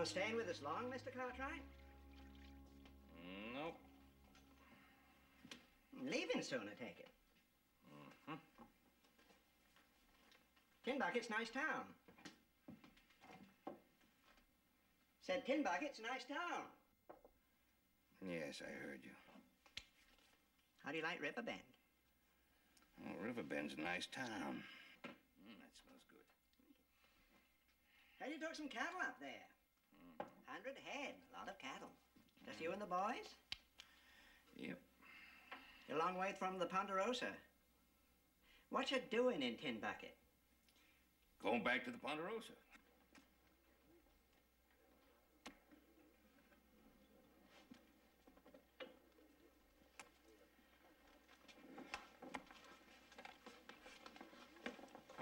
on staying with us long, Mr. Cartwright? Nope. Leaving soon, I take it. Mm-hmm. Tin Bucket's a nice town. Said Tin Bucket's a nice town. Yes, I heard you. How do you like Riverbend? Oh, Riverbend's a nice town. That smells good. Hey, you took some cattle up there. 100 head, a lot of cattle. Just you and the boys? Yep. You're a long way from the Ponderosa. What you doing in Tin Bucket? Going back to the Ponderosa.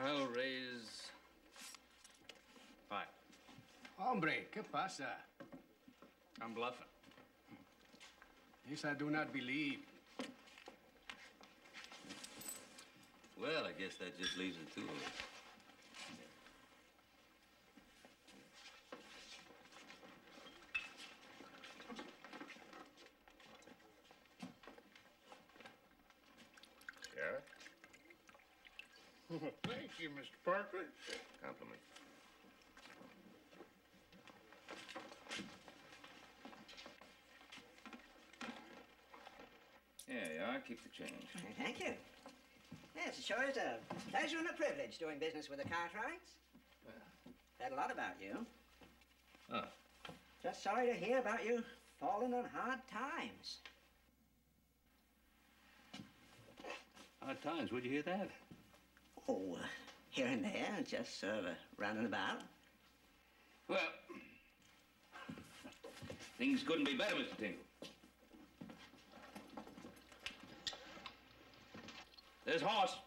I'll raise 5. Hombre, ¿qué pasa? I'm bluffing. This I do not believe. Well, I guess that just leaves the two of us. Sheriff? Thank you, Mr. Parker. Compliment. There you are. Keep the change. Thank you. Yes, it sure is a pleasure and a privilege doing business with the Cartwrights. Heard a lot about you. Oh. Just sorry to hear about you falling on hard times. Hard times, where'd you hear that? Oh, here and there, just sort of running about. Well, things couldn't be better, Mr. Tingle. There's Hoss.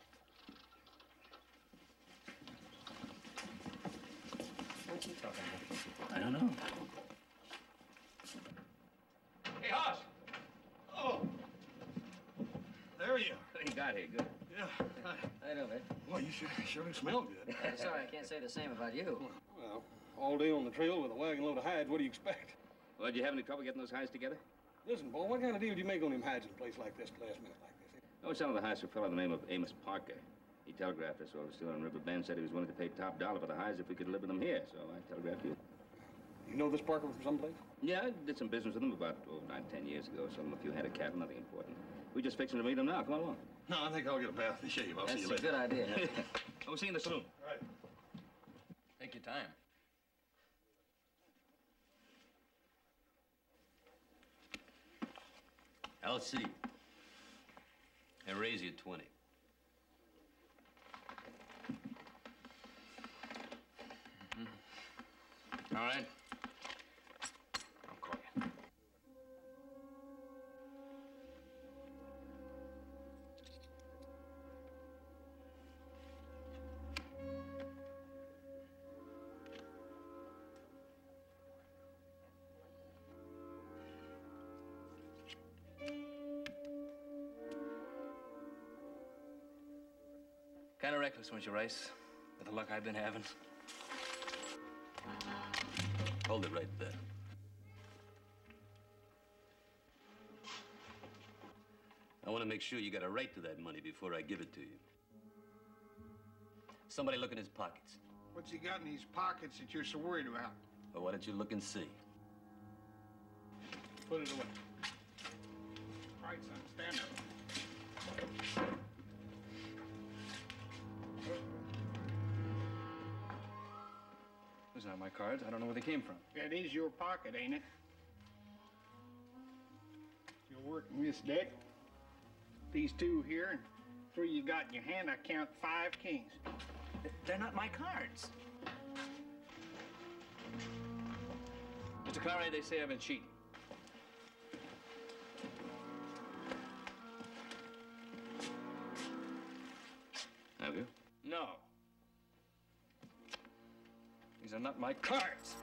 What's he talking about? I don't know. Hey, Hoss! Oh, there you are. You got here, good. Yeah. I know, man. Well, you sure smell good. Sorry, I can't say the same about you. Well, all day on the trail with a wagon load of hides, what do you expect? Well, did you have any trouble getting those hides together? Listen, boy, what kind of deal do you make on them hides in a place like this, last minute like this? I was selling the hides to a fellow by the name of Amos Parker. He telegraphed us over still on River Bend, said he was willing to pay top dollar for the hides if we could deliver them here, so I telegraphed you. You know this Parker from someplace? Yeah, I did some business with him about, 9-10 years ago. Sold him a few head of cattle, nothing important. We're just fixing to meet him now. Come on along. No, I think I'll get a bath and shave. I'll see you That's a later. good idea. We'll see you in the saloon. Right. Take your time. I'll see. I raise you 20. All right. I'll call you. Kind of reckless, weren't you, Rice? With the luck I've been having. Hold it right there. I want to make sure you got a right to that money before I give it to you. Somebody look in his pockets. What's he got in his pockets that you're so worried about? Well, why don't you look and see? Put it away. All right, son, stand up. Those aren't my cards. I don't know where they came from. That is your pocket, ain't it? You're working this deck. These two here and 3 you got in your hand, I count 5 kings. They're not my cards. Mr. Cartwright, they say I've been cheating. Have you? No. These are not my cards.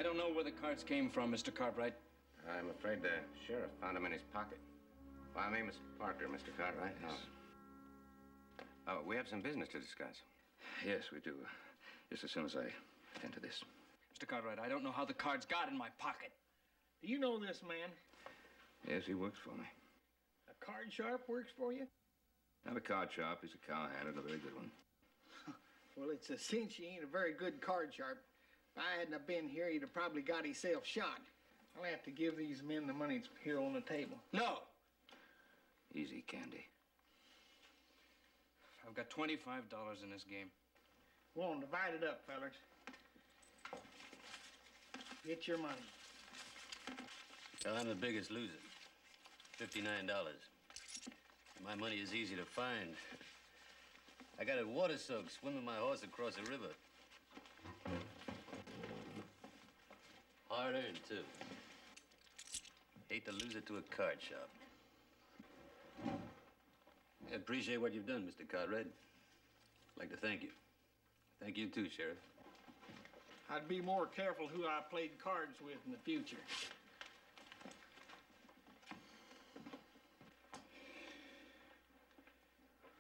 don't know where the cards came from, Mr. Cartwright. I'm afraid the sheriff found them in his pocket. Well, I'm Amos Parker, Mr. Cartwright. Yes. Oh, we have some business to discuss. Yes, we do. Just as soon as I attend to this. Mr. Cartwright, I don't know how the cards got in my pocket. Do you know this man? Yes, he works for me. A card sharp works for you? Not a card sharp. He's a cowhand and a very good one. Well, it's a cinch he ain't a very good card sharp. If I hadn't have been here, he'd have probably got himself shot. I'll have to give these men the money that's here on the table. No! Easy, Candy. I've got $25 in this game. Go on, divide it up, fellers. Get your money. Well, I'm the biggest loser. $59. My money is easy to find. I got it water soaked, swimming my horse across a river. Hard earned, too. Hate to lose it to a card shop. I appreciate what you've done, Mr. Cartwright. I'd like to thank you. Thank you, too, Sheriff. I'd be more careful who I played cards with in the future.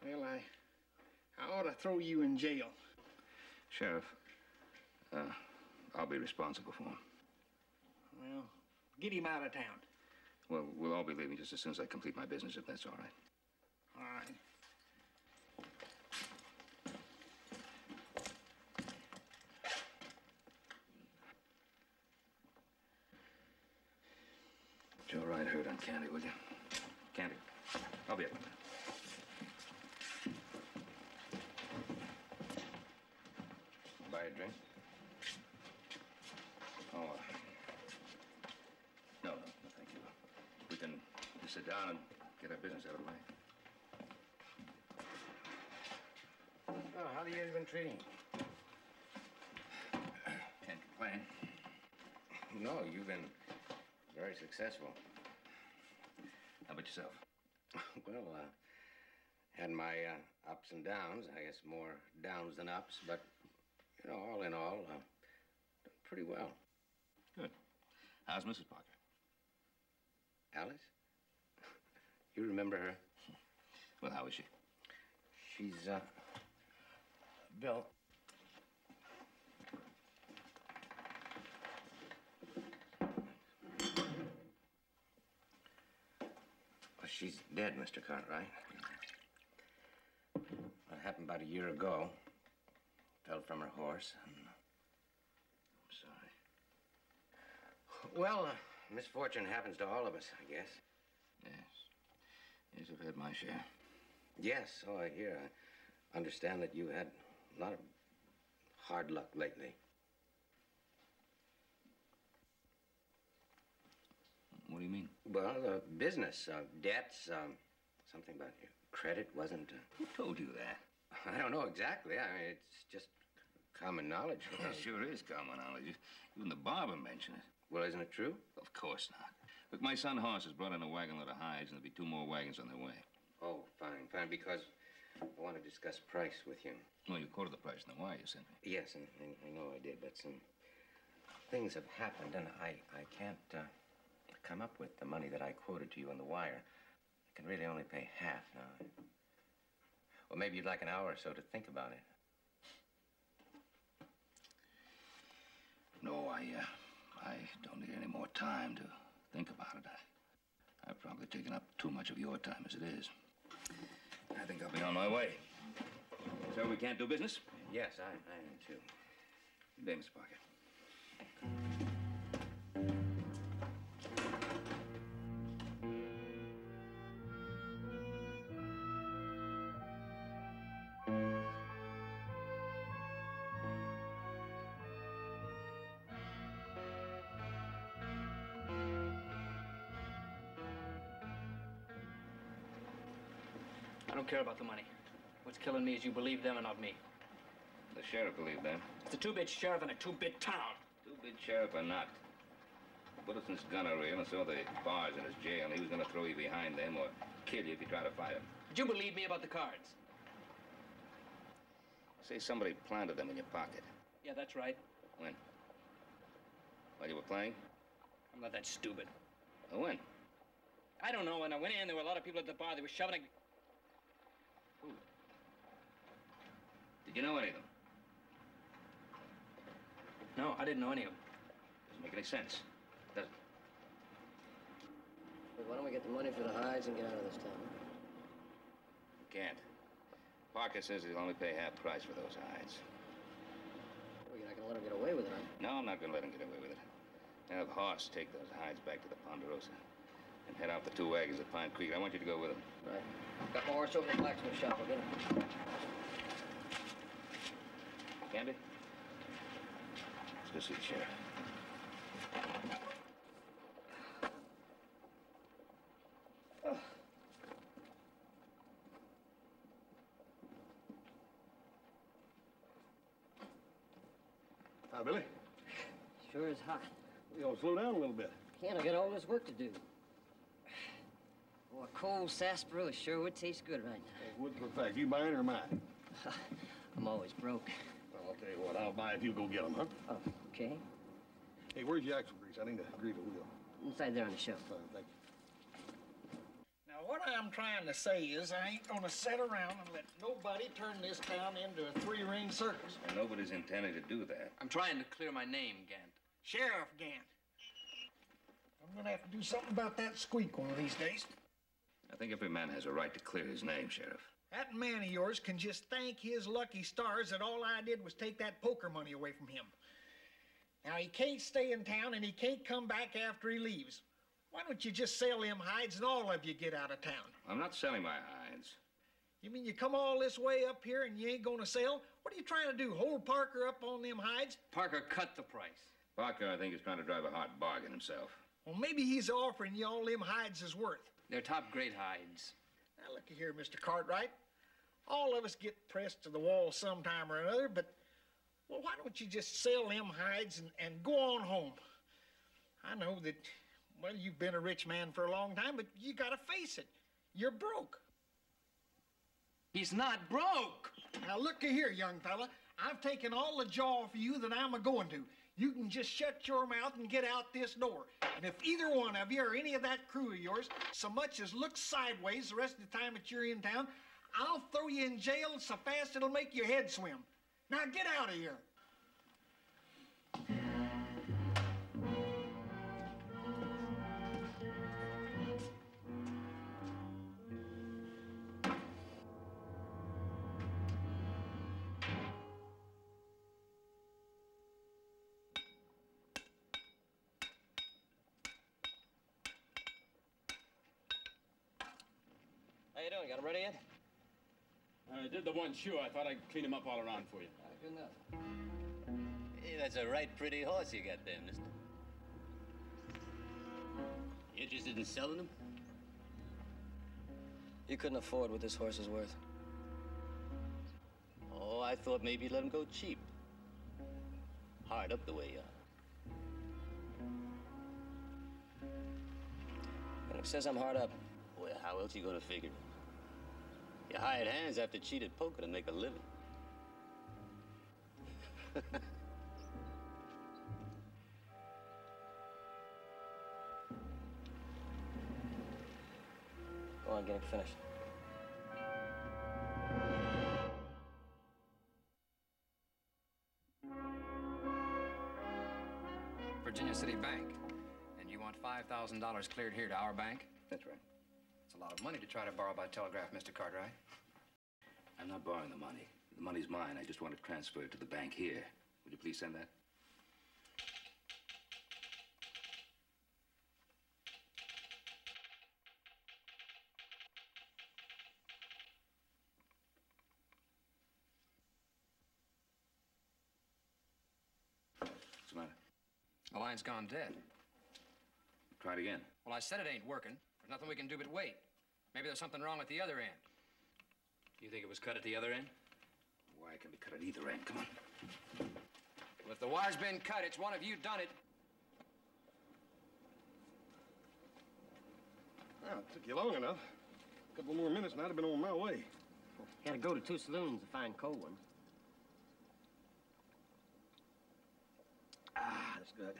Well, I ought to throw you in jail. Sheriff, I'll be responsible for him. Well, get him out of town. Well, we'll all be leaving just as soon as I complete my business, if that's all right. All right. Joe Wright hurt on Candy, will you? Candy, I'll be up. Buy a drink? Oh, no, thank you. We can just sit down and get our business out of the way. Oh, how the year's been treating you? Can't complain. No, you've been very successful. How about yourself? Well, had my ups and downs. I guess more downs than ups, but, you know, all in all, done pretty well. Good. How's Mrs. Parker? Alice? You remember her? Well, how is she? She's, Bill. Well, she's dead, Mr. Cartwright. It happened about a year ago. Fell from her horse, and... I'm sorry. Well, misfortune happens to all of us, I guess. Yes. Yes, I've had my share. Yes, so I hear. I understand that you had a lot of hard luck lately. What do you mean? Well, business, debts, something about your credit wasn't... Who told you that? I don't know exactly. I mean, it's just common knowledge. It sure is common knowledge. Even the barber mentioned it. Well, isn't it true? Of course not. Look, my son Horace has brought in a wagon load of hides, and there'll be 2 more wagons on their way. Oh, fine, because I want to discuss price with you. Well, you quoted the price in the wire you sent me. Yes, and I know I did, but some things have happened, and I can't come up with the money that I quoted to you on the wire. I can really only pay half now. Well, maybe you'd like an hour or so to think about it. No, I don't need any more time to think about it. I've probably taken up too much of your time as it is. I think I'll be on my way. So we can't do business? Yes, I am too. Good day, Mr. Parker. I don't care about the money. What's killing me is you believe them and not me. The sheriff believed that. It's a 2-bit sheriff in a 2-bit town. 2-bit sheriff or not. Put us in his gunner reel and saw the bars in his jail, and he was going to throw you behind them or kill you if you try to fight him. Did you believe me about the cards? Say somebody planted them in your pocket. Yeah, that's right. When? While you were playing? I'm not that stupid. Oh, when? I don't know. When I went in, there were a lot of people at the bar. They were shoving. Who? Did you know any of them? No, I didn't know any of them. Doesn't make any sense, does it? Well, why don't we get the money for the hides and get out of this town? Can't. Parker says he'll only pay half price for those hides. Well, you're not gonna let him get away with it, huh? No, I'm not gonna let him get away with it. Have Hoss take those hides back to the Ponderosa and head out the 2 wagons at Pine Creek. I want you to go with him. Right. Got my horse over the blacksmith shop. I'll get him. Canby? Let's go see the sheriff. Hi, Billy. Sure is hot. You ought to slow down a little bit. Can't I get all this work to do? Well, a cold sarsaparilla sure would taste good right now. Would for a fact. You buying or am I? I'm always broke. Well, I'll tell you what. I'll buy if you go get them, huh? Oh, okay. Hey, where's your axle grease? I need to grease a wheel. Inside there on the shelf. Fine, thank you. Now, what I'm trying to say is I ain't gonna sit around and let nobody turn this town into a 3-ring circus. And nobody's intending to do that. I'm trying to clear my name, Gant. Sheriff Gant. I'm gonna have to do something about that squeak one of these days. I think every man has a right to clear his name, Sheriff. That man of yours can just thank his lucky stars that all I did was take that poker money away from him. Now, he can't stay in town and he can't come back after he leaves. Why don't you just sell them hides and all of you get out of town? I'm not selling my hides. You mean you come all this way up here and you ain't gonna sell? What are you trying to do, hold Parker up on them hides? Parker cut the price. Parker, I think, is trying to drive a hard bargain himself. Well, maybe he's offering you all them hides is worth. They're top-grade hides. Now, looky here, Mr. Cartwright. All of us get pressed to the wall sometime or another, but, well, why don't you just sell them hides and go on home? I know that, well, you've been a rich man for a long time, but you gotta face it. You're broke. He's not broke! Now, looky here, young fella. I've taken all the jaw for you that I'm a-going to. You can just shut your mouth and get out this door. And if either one of you or any of that crew of yours so much as looks sideways the rest of the time that you're in town, I'll throw you in jail so fast it'll make your head swim. Now get out of here. How you doing? Got them ready yet? I did the one shoe. I thought I'd clean him up all around for you. Good enough. Hey, that's a right pretty horse you got there, mister. You interested in selling him? You couldn't afford what this horse is worth. Oh, I thought maybe you'd let him go cheap. Hard up the way you are. And who says I'm hard up? Well, how else you gonna figure it? Your hired hands have to cheat at poker to make a living. Go on, get him finished. Virginia City Bank. And you want $5,000 cleared here to our bank? That's right. It's a lot of money to try to borrow by telegraph, Mr. Cartwright. I'm not borrowing the money. The money's mine. I just want to transfer it to the bank here. Would you please send that? What's the matter? The line's gone dead. Try it again. Well, I said it ain't working. There's nothing we can do but wait. Maybe there's something wrong at the other end. You think it was cut at the other end? Why, it can be cut at either end. Come on. Well, if the wire's been cut, it's one of you done it. Well, it took you long enough. A couple more minutes and I'd have been on my way. Had to go to 2 saloons to find cold ones. Ah, that's good.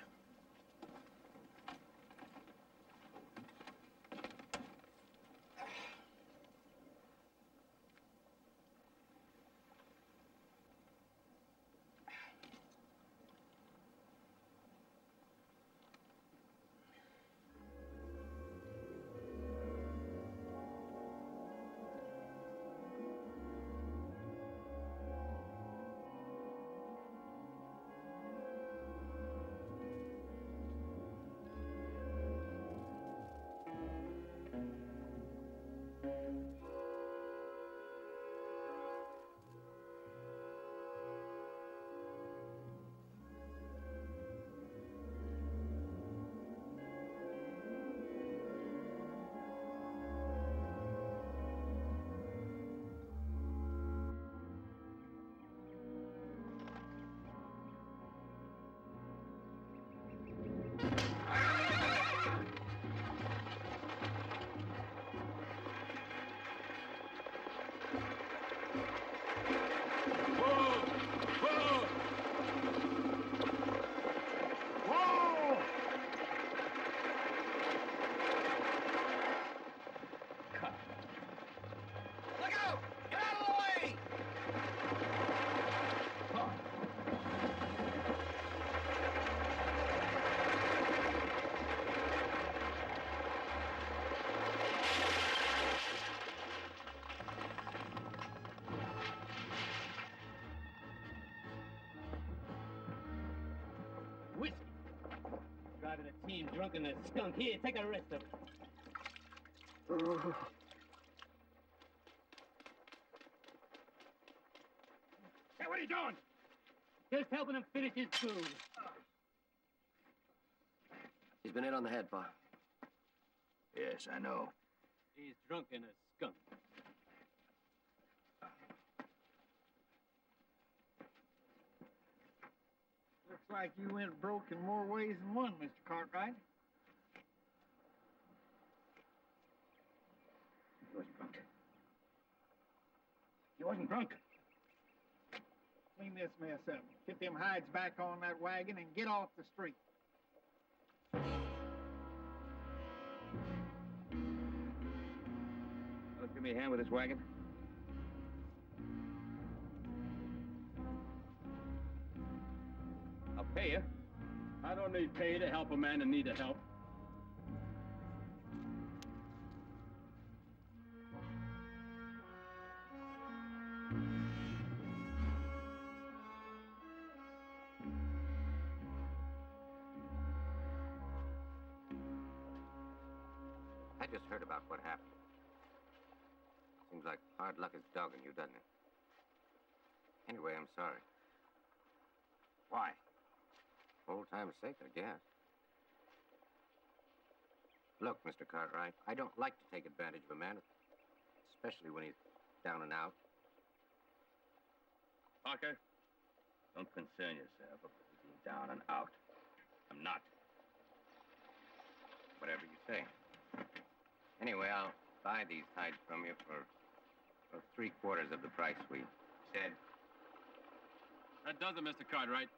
drunken skunk. Here, take a rest of it. Hey, what are you doing? Just helping him finish his food. He's been hit on the head, Pa. Yes, I know. He's drunk and a skunk. Looks like you went broke in more ways than one, Mr. Cartwright. He wasn't drunk. He wasn't drunk. Clean this mess up. Get them hides back on that wagon and get off the street. Fellas, give me a hand with this wagon. I'll pay you. I don't need pay to help a man in need of help. I just heard about what happened. Seems like hard luck is dogging you, doesn't it? Anyway, I'm sorry. Why? Old time's sake, I guess. Look, Mr. Cartwright, I don't like to take advantage of a man, especially when he's down and out. Parker, don't concern yourself about being down and out. I'm not. Whatever you say. Anyway, I'll buy these hides from you for 3/4 of the price we said. That does it, Mr. Cartwright.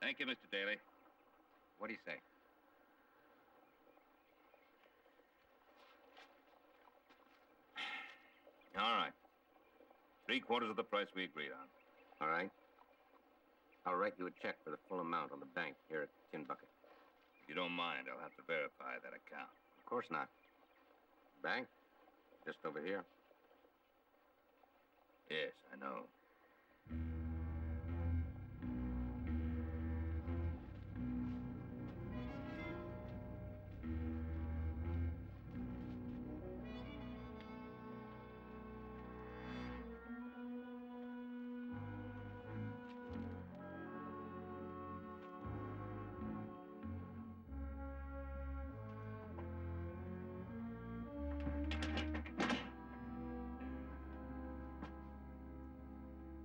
Thank you, Mr. Daly. What do you say? All right. 3/4 of the price we agreed on. All right. I'll write you a check for the full amount on the bank here at Tin Bucket. If you don't mind, I'll have to verify that account. Of course not. Bank? Just over here. Yes, I know.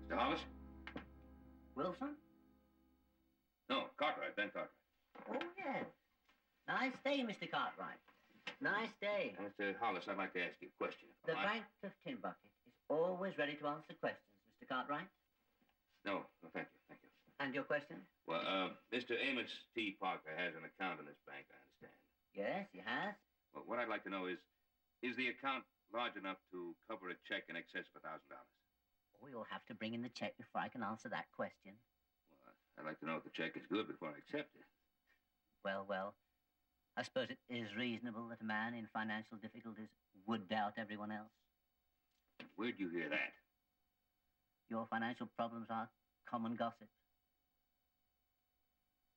Mr. Hollis? Wilson? No, Cartwright, Ben Cartwright. Oh, yes. Nice day, Mr. Cartwright. Nice day. Mr. Hollis, I'd like to ask you a question. The Bank of Tin Bucket is always ready to answer questions, Mr. Cartwright. No, thank you, thank you. And your question? Well, Mr. Amos T. Parker has an account in this bank, I understand. Yes, he has. Well, what I'd like to know is the account large enough to cover a check in excess of $1,000? Oh, you'll have to bring in the check before I can answer that question. Well, I'd like to know if the check is good before I accept it. Well, I suppose it is reasonable that a man in financial difficulties would doubt everyone else. Where'd you hear that? Your financial problems are common gossip.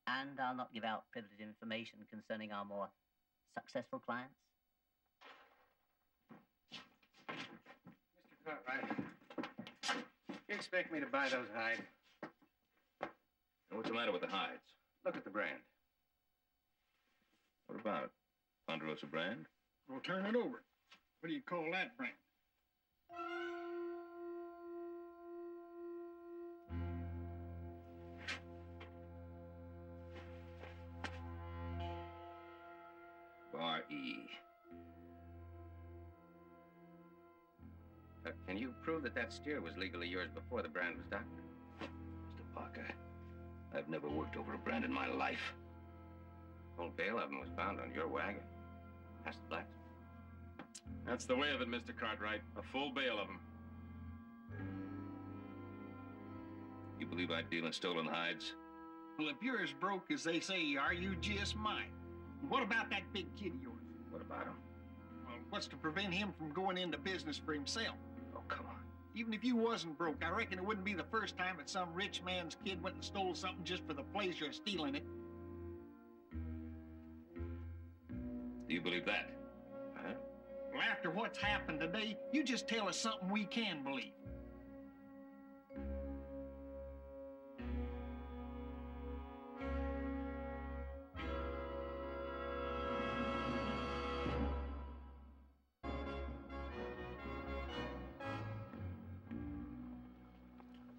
And I'll not give out privileged information concerning our more successful clients. Mr. Cartwright, you expect me to buy those hides? And what's the matter with the hides? Look at the brand. What about it? Ponderosa brand? Well, turn it over. What do you call that brand? Bar E. Can you prove that that steer was legally yours before the brand was doctored? Mr. Parker, I've never worked over a brand in my life. A whole bale of them was found on your wagon. Past the blacks. That's the way of it, Mr. Cartwright. A full bale of them. You believe I deal in stolen hides? Well, if you're as broke as they say you are, you just might. What about that big kid of yours? What about him? Well, what's to prevent him from going into business for himself? Oh, come on. Even if you wasn't broke, I reckon it wouldn't be the first time that some rich man's kid went and stole something just for the pleasure of stealing it. Do you believe that? Huh? Well, after what's happened today, you just tell us something we can believe.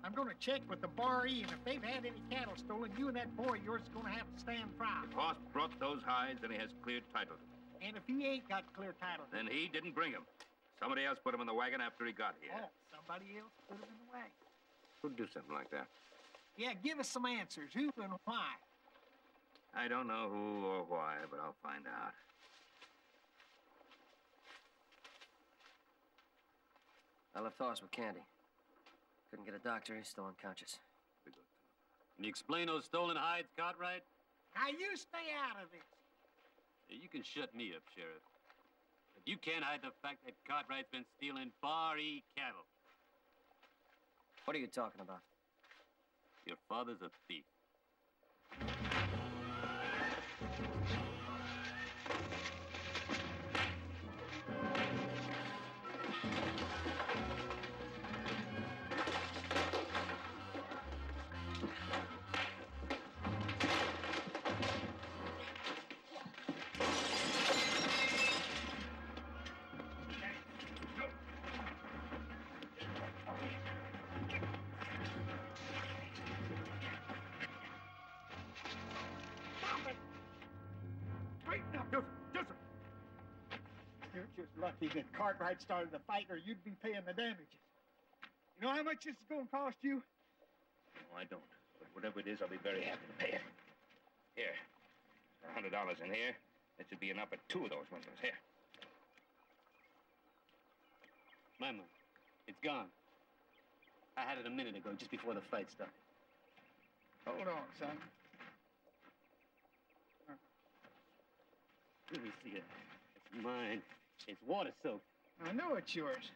I'm going to check with the bar-E, and if they've had any cattle stolen, you and that boy of yours is going to have to stand trial. If Hoss brought those hides, then he has clear title to them. And if he ain't got clear title, Then he didn't bring them. Somebody else put them in the wagon after he got here. oh, somebody else put him in the wagon. Who'd do something like that? Yeah, give us some answers. Who and why? I don't know who or why, but I'll find out. I left Hoss with Candy. Couldn't get a doctor. He's still unconscious. Can you explain those stolen hides, Cartwright? Now, you stay out of this. You can shut me up, Sheriff. But you can't hide the fact that Cartwright's been stealing Bar-E cattle. What are you talking about? Your father's a thief. You're just lucky that Cartwright started the fight, or you'd be paying the damages. You know how much this is going to cost you? No, I don't. But whatever it is, I'll be very happy to pay it. Here. $100 in here. That should be enough for 2 of those windows. Here. My money. It's gone. I had it a minute ago, just before the fight started. Hold on, son. Let me see it. It's mine. It's water soaked. I know it's yours. It's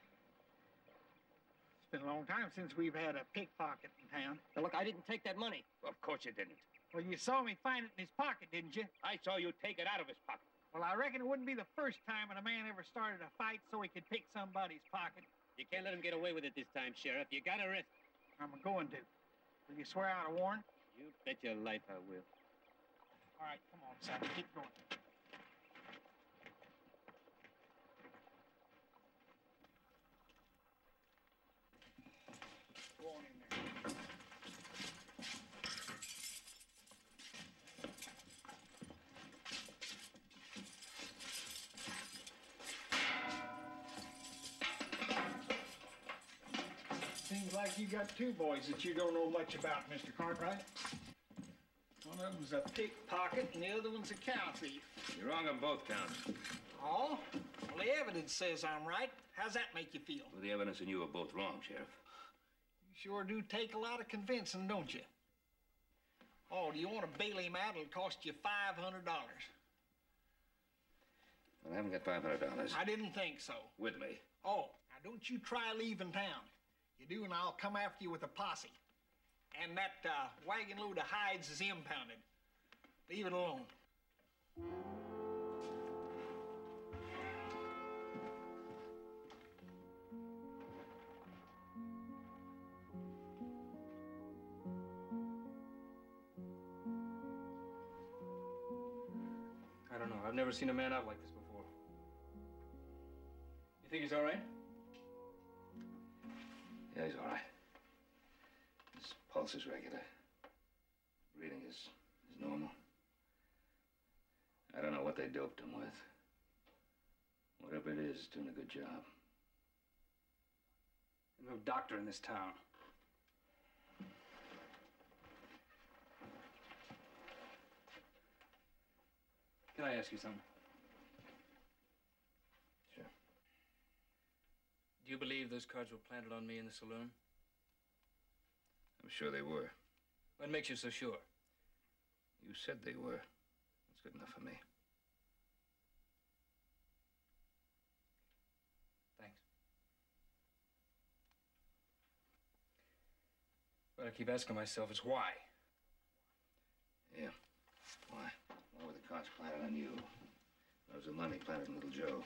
been a long time since we've had a pickpocket in town. Now, look, I didn't take that money. Well, of course you didn't. Well, you saw me find it in his pocket, didn't you? I saw you take it out of his pocket. Well, I reckon it wouldn't be the first time that a man ever started a fight so he could pick somebody's pocket. You can't let him get away with it this time, Sheriff. You gotta risk it. I'm going to. Will you swear out a warrant? You bet your life I will. All right, come on, son. Keep going. Go on in there. Seems like you got 2 boys that you don't know much about, Mr. Cartwright. One of them's a pickpocket and the other one's a cow thief. You're wrong on both counts. Oh? Well, the evidence says I'm right. How's that make you feel? Well, the evidence and you are both wrong, Sheriff. You sure do take a lot of convincing, don't you? Oh, do you want to bail him out? It'll cost you $500. Well, I haven't got $500. I didn't think so. With me. Oh, now don't you try leaving town. You do, and I'll come after you with a posse. And that wagon load of hides is impounded. Leave it alone. I don't know. I've never seen a man out like this before. You think he's all right? Yeah, he's all right. His pulse is regular. Breathing is normal. I don't know what they doped him with. Whatever it is, doing a good job. There's no doctor in this town. Can I ask you something? Sure. Do you believe those cards were planted on me in the saloon? I'm sure they were. What makes you so sure? You said they were. That's good enough for me. Thanks. What I keep asking myself is why? Yeah. Why? Why were the cards planted on you? How's the money planted in little Joe?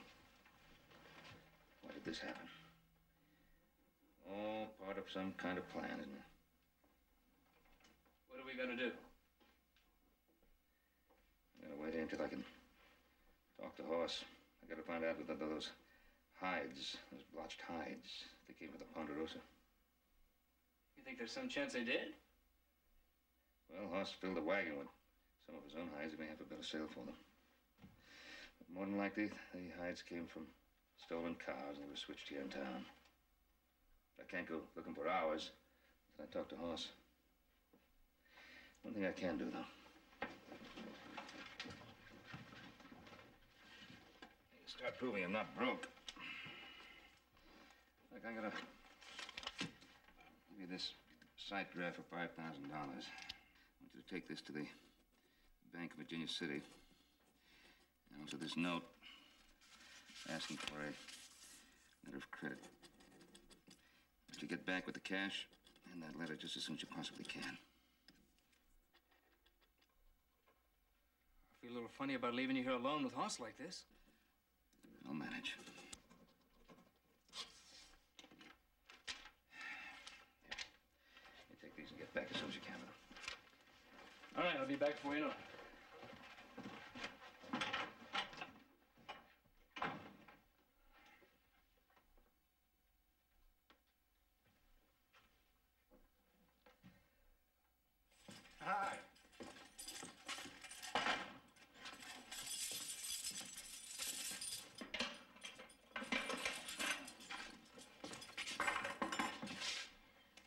Why did this happen? All part of some kind of plan, isn't it? What are we gonna do? I'm gonna wait here until I can talk to Hoss. I gotta find out whether those hides, those blotched hides, they came from the Ponderosa. You think there's some chance they did? Well, Hoss filled the wagon with some of his own hides. He may have a better sale for them. But more than likely, the hides came from stolen cars and they were switched here in town. I can't go looking for hours until I talk to Hoss. One thing I can do, though. Start proving I'm not broke. Look, I gotta give you this sight draft for $5,000. I want you to take this to the Bank of Virginia City. And also this note asking for a letter of credit. To get back with the cash and that letter just as soon as you possibly can. I feel a little funny about leaving you here alone with Hoss like this. I'll manage. Here. You take these and get back as soon as you can with them. All right, I'll be back before you know it. Hi.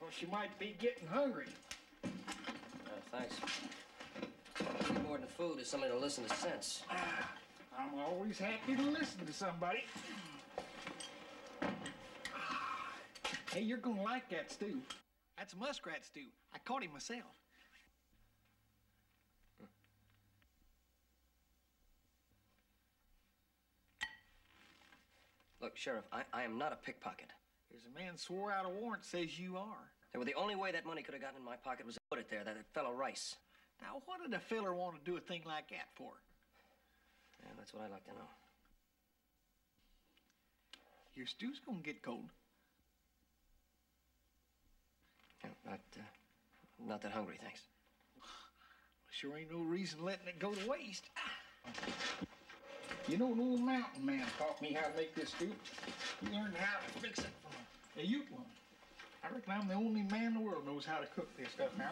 Well, she might be getting hungry. Thanks. Need more than food is somebody to listen to sense. I'm always happy to listen to somebody. Hey, you're gonna like that stew. That's muskrat stew. I caught him myself. Look, Sheriff, I am not a pickpocket. There's a man swore out a warrant says you are. Well, the only way that money could have gotten in my pocket was to put it there, that fellow Rice. Now, what did a feller want to do a thing like that for? Yeah, that's what I'd like to know. Your stew's gonna get cold. Yeah, not that hungry, thanks. Sure ain't no reason letting it go to waste. You know, an old mountain man taught me how to make this stew. He learned how to fix it from a Ute woman. I reckon I'm the only man in the world knows how to cook this stuff now.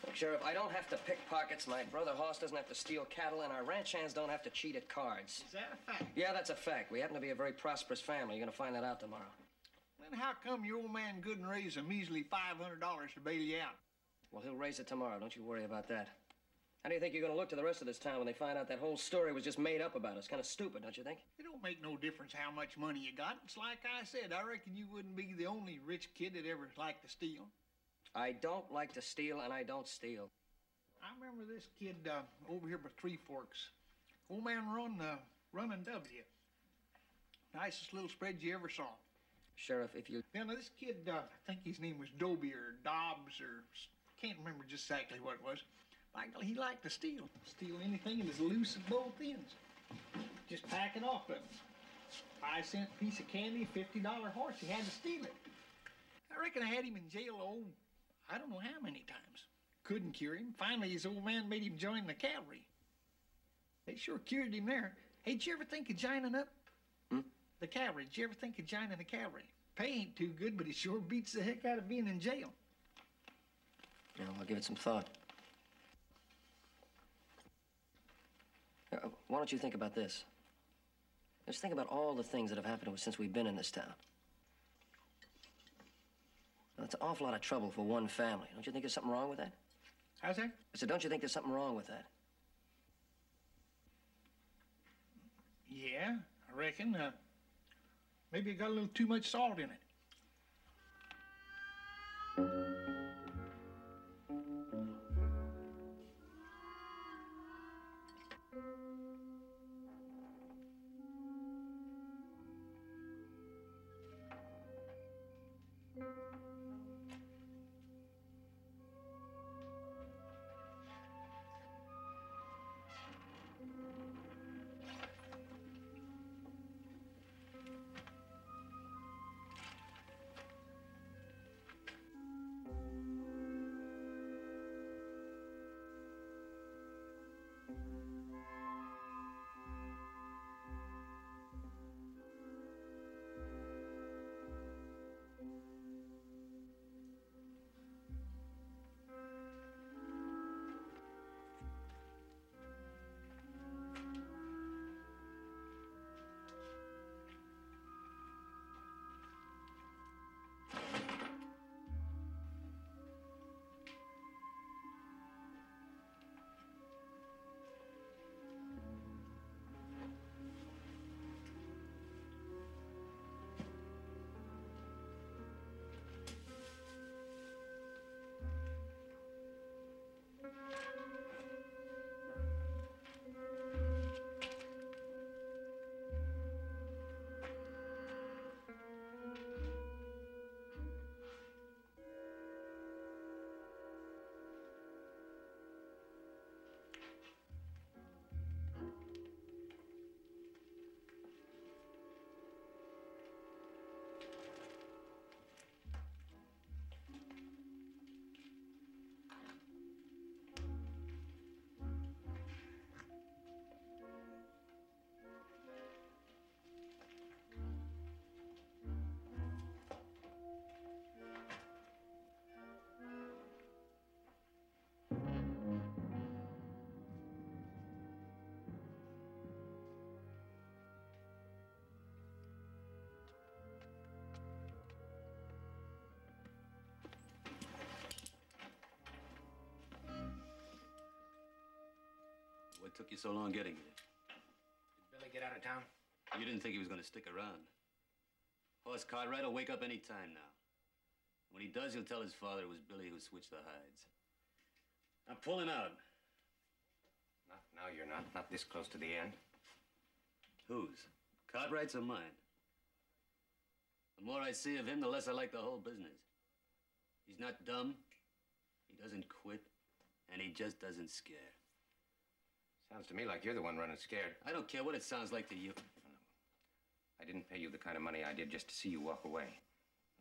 Look, Sheriff, I don't have to pick pockets. My brother Hoss doesn't have to steal cattle, and our ranch hands don't have to cheat at cards. Is that a fact? Yeah, that's a fact. We happen to be a very prosperous family. You're gonna find that out tomorrow. Then how come your old man couldn't raise a measly $500 to bail you out? Well, he'll raise it tomorrow. Don't you worry about that. How do you think you're gonna look to the rest of this town when they find out that whole story was just made up about us? Kind of stupid, don't you think? It don't make no difference how much money you got. It's like I said, I reckon you wouldn't be the only rich kid that ever liked to steal. I don't like to steal, and I don't steal. I remember this kid over here by Three Forks. Old man running W. Nicest little spread you ever saw. Sheriff, if you... Now, this kid, I think his name was Dobie or Dobbs or... Can't remember just exactly what it was. He liked to steal. Steal anything that was loose at both ends. Just pack it off of him. 5-cent piece of candy, $50 horse. He had to steal it. I reckon I had him in jail, I don't know how many times. Couldn't cure him. Finally, his old man made him join the cavalry. They sure cured him there. Hey, did you ever think of joining up? The cavalry. Did you ever think of joining the cavalry? Pay ain't too good, but it sure beats the heck out of being in jail. Yeah, I'll give it some thought. Why don't you think about this? Just think about all the things that have happened to us since we've been in this town. Now, that's an awful lot of trouble for one family. Don't you think there's something wrong with that? How's that? I said, don't you think there's something wrong with that? Yeah, I reckon. Maybe it got a little too much salt in it. What took you so long getting here? Did Billy get out of town? You didn't think he was going to stick around. Horse Cartwright will wake up any time now. When he does, he'll tell his father it was Billy who switched the hides. I'm pulling out. Not now, you're not. Not this close to the end. Whose? Cartwright's or mine? The more I see of him, the less I like the whole business. He's not dumb, he doesn't quit, and he just doesn't scare. Sounds to me like you're the one running scared. I don't care what it sounds like to you. I didn't pay you the kind of money I did just to see you walk away.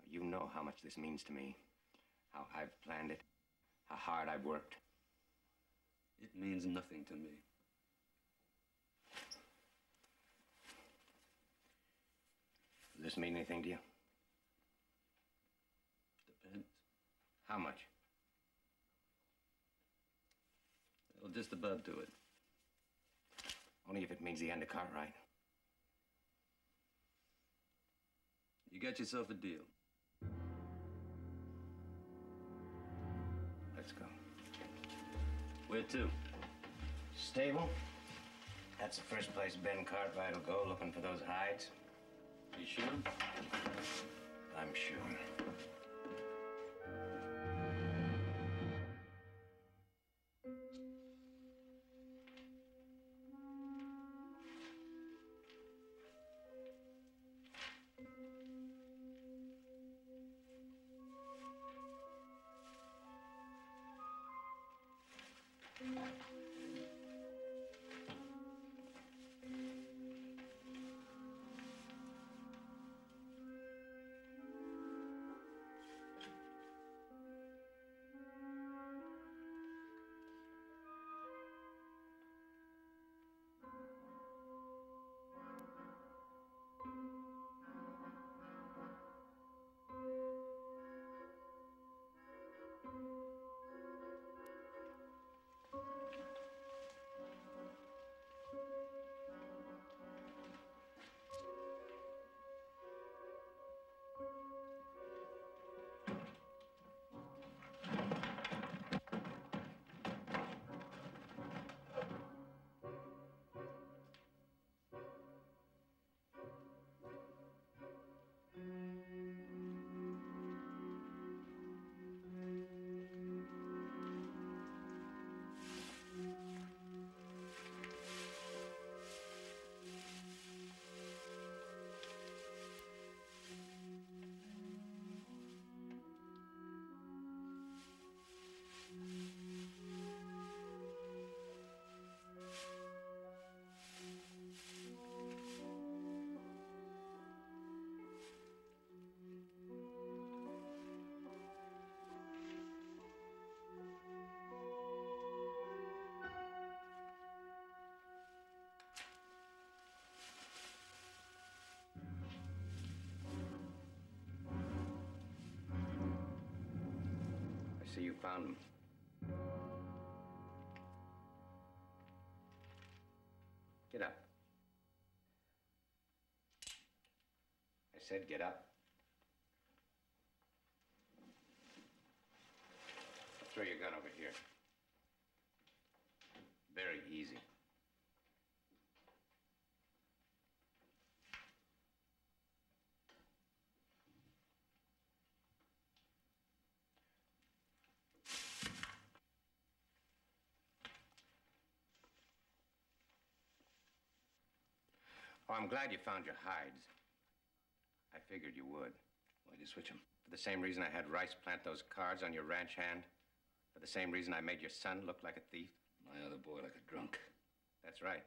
You know how much this means to me. How I've planned it. How hard I've worked. It means nothing to me. Does this mean anything to you? Depends. How much? It'll just about do it. Only if it means the end of Cartwright. You got yourself a deal. Let's go. Where to? Stable. That's the first place Ben Cartwright will go looking for those hides. You sure? I'm sure. see you found them. Get up. I said get up. Throw your gun over here. Very easy. Oh, I'm glad you found your hides. I figured you would. Why'd you switch them? For the same reason I had Rice plant those cards on your ranch hand. For the same reason I made your son look like a thief. My other boy like a drunk. That's right.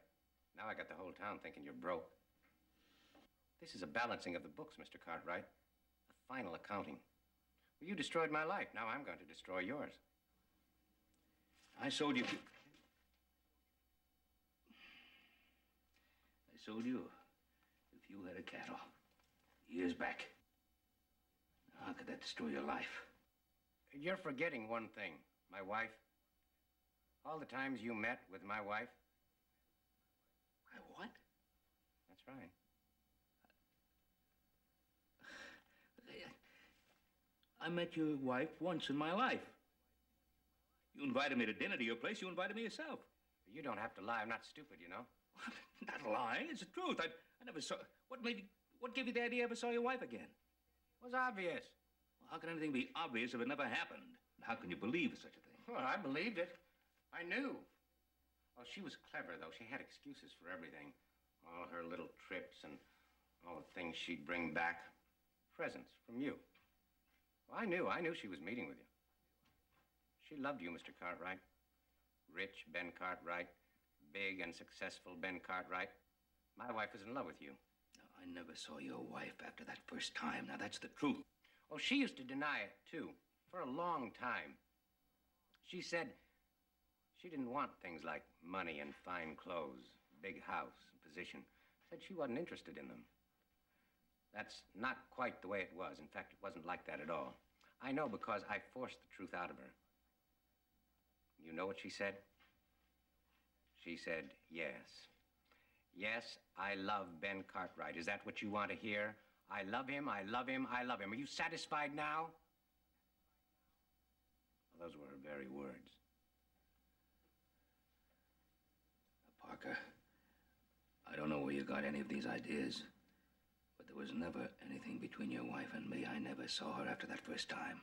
Now I got the whole town thinking you're broke. This is a balancing of the books, Mr. Cartwright. A final accounting. Well, you destroyed my life. Now I'm going to destroy yours. I sold you... I sold you a few head of cattle years back. Now, how could that destroy your life? You're forgetting one thing, my wife. All the times you met with my wife. My what? That's right. I met your wife once in my life. You invited me to dinner to your place. You invited me yourself. You don't have to lie. I'm not stupid, you know. Not lying. It's the truth. I never saw... What gave you the idea I ever saw your wife again? It was obvious. Well, how can anything be obvious if it never happened? How can you believe such a thing? Well, I believed it. I knew. Well, she was clever, though. She had excuses for everything. All her little trips and all the things she'd bring back. Presents from you. Well, I knew she was meeting with you. She loved you, Mr. Cartwright. Rich Ben Cartwright. Big and successful Ben Cartwright. My wife was in love with you. No, I never saw your wife after that first time. Now, that's the truth. Oh, she used to deny it, too, for a long time. She said she didn't want things like money and fine clothes, big house, and position. Said she wasn't interested in them. That's not quite the way it was. In fact, it wasn't like that at all. I know because I forced the truth out of her. You know what she said? She said, yes. Yes, I love Ben Cartwright. Is that what you want to hear? I love him, I love him, I love him. Are you satisfied now? Well, those were her very words. Parker, I don't know where you got any of these ideas, but there was never anything between your wife and me. I never saw her after that first time.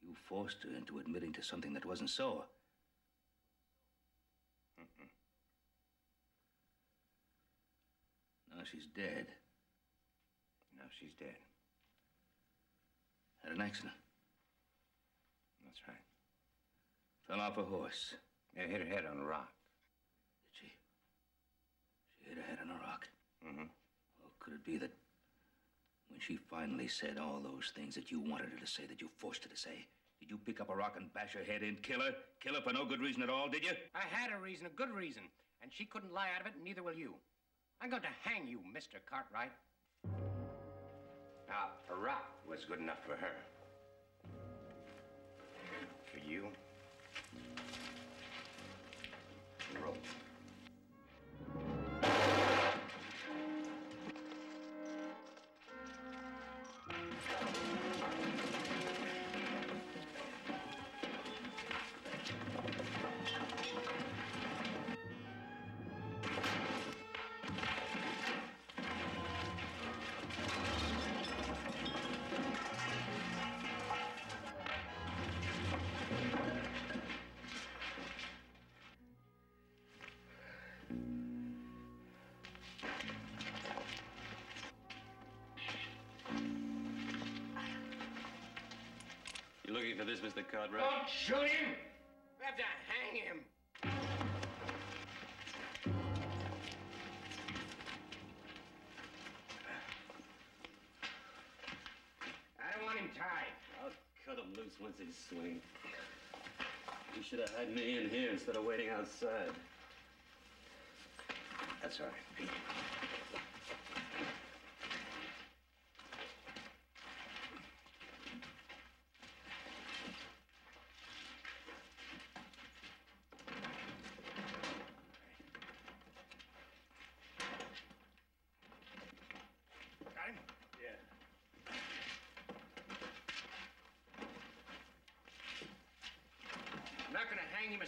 You forced her into admitting to something that wasn't so. Now she's dead. Now she's dead. Had an accident. That's right. Fell off a horse. Yeah, hit her head on a rock. Did she? She hit her head on a rock. Mm-hmm. Or could it be that when she finally said all those things that you wanted her to say, that you forced her to say, did you pick up a rock and bash her head in, kill her? Kill her for no good reason at all, did you? I had a reason, a good reason. And she couldn't lie out of it, and neither will you. I'm going to hang you, Mr. Cartwright. Now, a rock was good enough for her. For you, a rope. You looking for this, Mr. Cartwright? Don't shoot him! We have to hang him. I don't want him tied. I'll cut him loose once he's swinging. You should have had me in here instead of waiting outside. That's all right, Pete.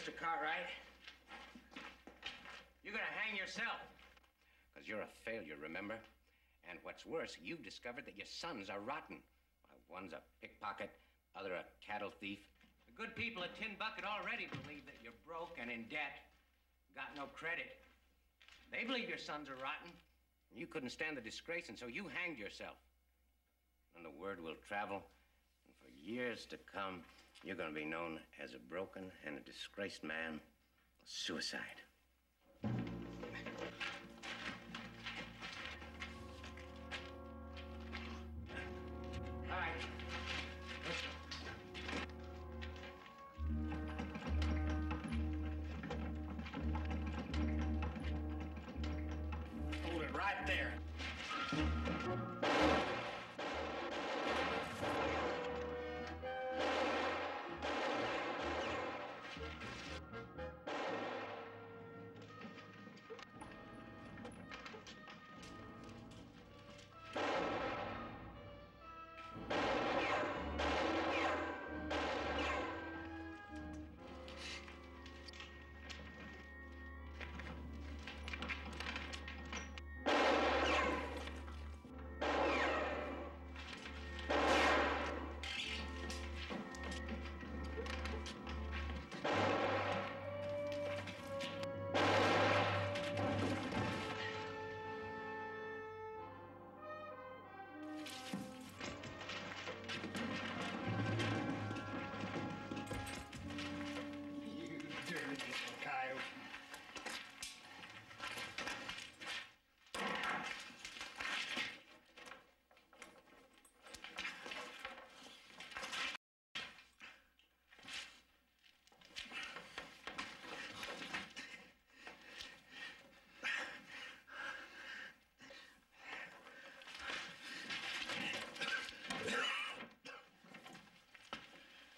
Mr. Cartwright. You're gonna hang yourself. Because you're a failure, remember? And what's worse, you've discovered that your sons are rotten. One's a pickpocket, other a cattle thief. The good people at Tin Bucket already believe that you're broke and in debt. Got no credit. They believe your sons are rotten. You couldn't stand the disgrace, and so you hanged yourself. And the word will travel, and for years to come, you're going to be known as a broken and a disgraced man, a suicide. All right. Let's go. Hold it right there.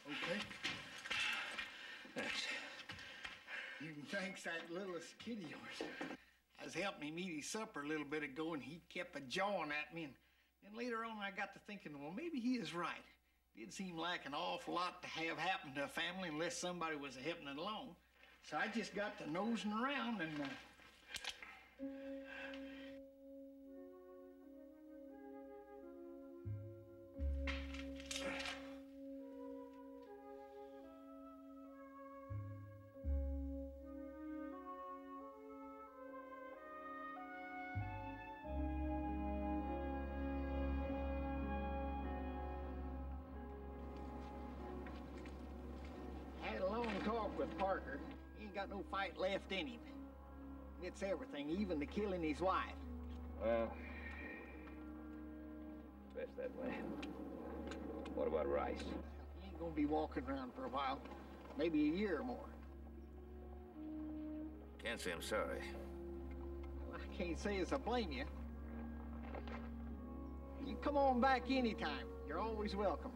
Okay. Thanks. You can thank that littlest kid of yours. I was helping him eat his supper a little bit ago, and he kept a-jawing at me. And then later on, I got to thinking, well, maybe he is right. It did seem like an awful lot to have happen to a family unless somebody was helping it along. So I just got to nosing around and... had a long talk with Parker. He ain't got no fight left in him. It's everything, even to killing his wife. Well, best that way. What about Rice? He ain't gonna be walking around for a while. Maybe a year or more. Can't say I'm sorry. Well, I can't say as I blame you. You come on back anytime. You're always welcome.